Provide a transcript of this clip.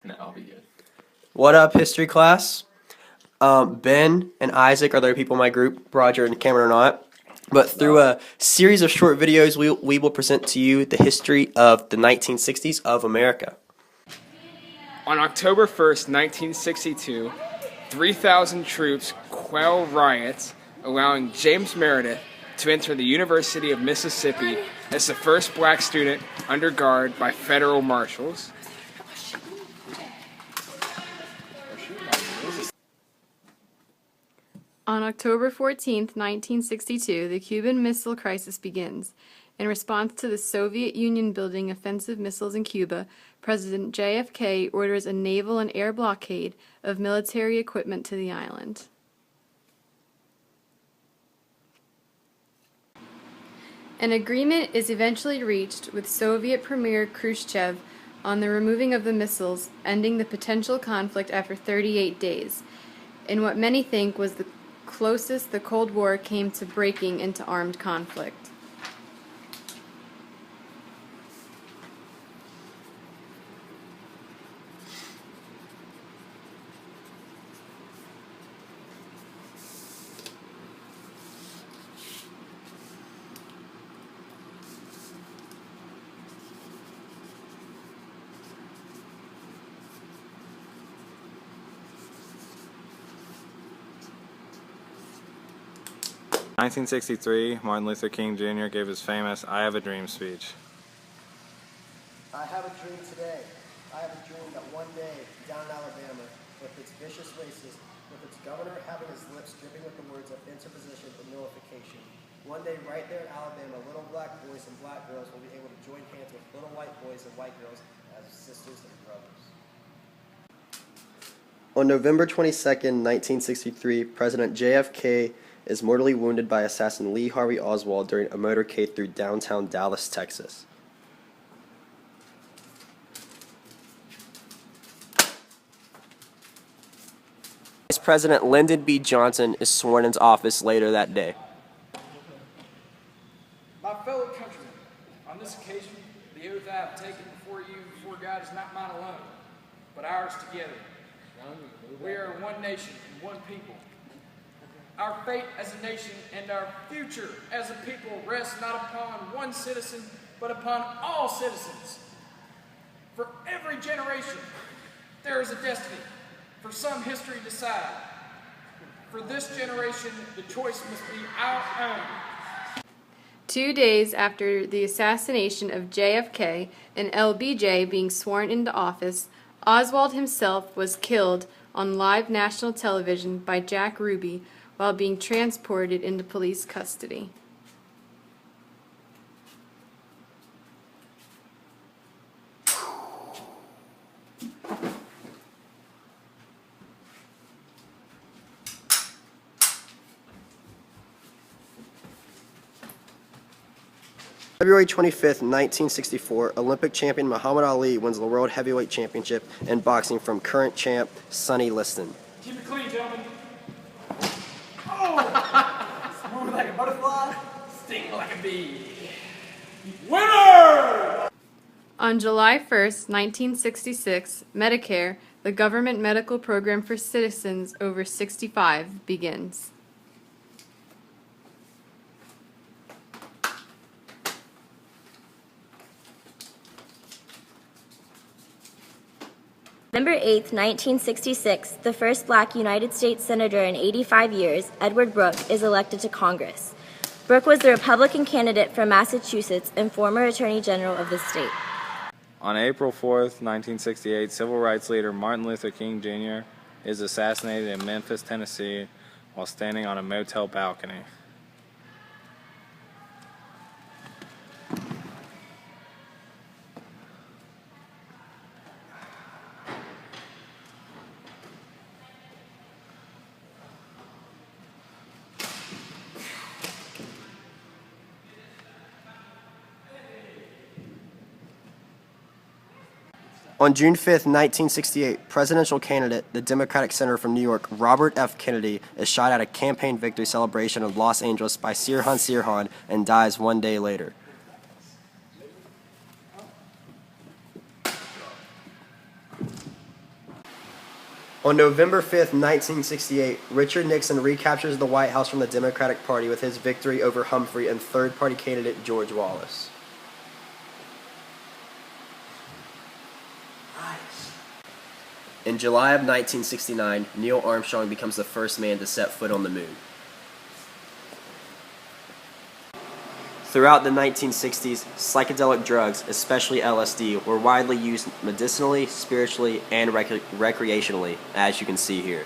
No, I'll be good. What up, history class? Ben and Isaac are the people in my group. Roger and Cameron are not. But through a series of short videos, we will present to you the history of the 1960s of America. On October 1st, 1962, 3,000 troops quell riots, allowing James Meredith to enter the University of Mississippi as the first black student under guard by federal marshals. On October 14, 1962, the Cuban Missile Crisis begins. In response to the Soviet Union building offensive missiles in Cuba, President JFK orders a naval and air blockade of military equipment to the island. An agreement is eventually reached with Soviet Premier Khrushchev on the removing of the missiles, ending the potential conflict after 38 days, in what many think was the closest the Cold War came to breaking into armed conflict. In 1963, Martin Luther King Jr. gave his famous I Have a Dream speech. I have a dream today. I have a dream that one day, down in Alabama, with its vicious racists, with its governor having his lips dripping with the words of interposition and nullification, one day right there in Alabama, little black boys and black girls will be able to join hands with little white boys and white girls as sisters and brothers. On November 22nd, 1963, President JFK is mortally wounded by assassin Lee Harvey Oswald during a motorcade through downtown Dallas, Texas. Vice President Lyndon B. Johnson is sworn into office later that day. My fellow countrymen, on this occasion, the oath I have taken before you, before God, is not mine alone, but ours together. We are one nation and one people. Our fate as a nation and our future as a people rests not upon one citizen, but upon all citizens. For every generation, there is a destiny. For some, history decide. For this generation, the choice must be our own. 2 days after the assassination of JFK and LBJ being sworn into office, Oswald himself was killed on live national television by Jack Ruby while being transported into police custody. February 25th, 1964, Olympic champion Muhammad Ali wins the World Heavyweight Championship in boxing from current champ Sonny Liston. Keep it clean, gentlemen. Oh! Smooth like a butterfly, sting like a bee. Winner! On July 1st, 1966, Medicare, the government medical program for citizens over 65, begins. November 8, 1966, the first black United States Senator in 85 years, Edward Brooke, is elected to Congress. Brooke was the Republican candidate from Massachusetts and former Attorney General of the state. On April 4th, 1968, civil rights leader Martin Luther King Jr. is assassinated in Memphis, Tennessee, while standing on a motel balcony. On June 5th, 1968, presidential candidate, the Democratic Senator from New York, Robert F. Kennedy, is shot at a campaign victory celebration in Los Angeles by Sirhan Sirhan and dies 1 day later. On November 5th, 1968, Richard Nixon recaptures the White House from the Democratic Party with his victory over Humphrey and third-party candidate George Wallace. In July of 1969, Neil Armstrong becomes the first man to set foot on the moon. Throughout the 1960s, psychedelic drugs, especially LSD, were widely used medicinally, spiritually, and recreationally, as you can see here.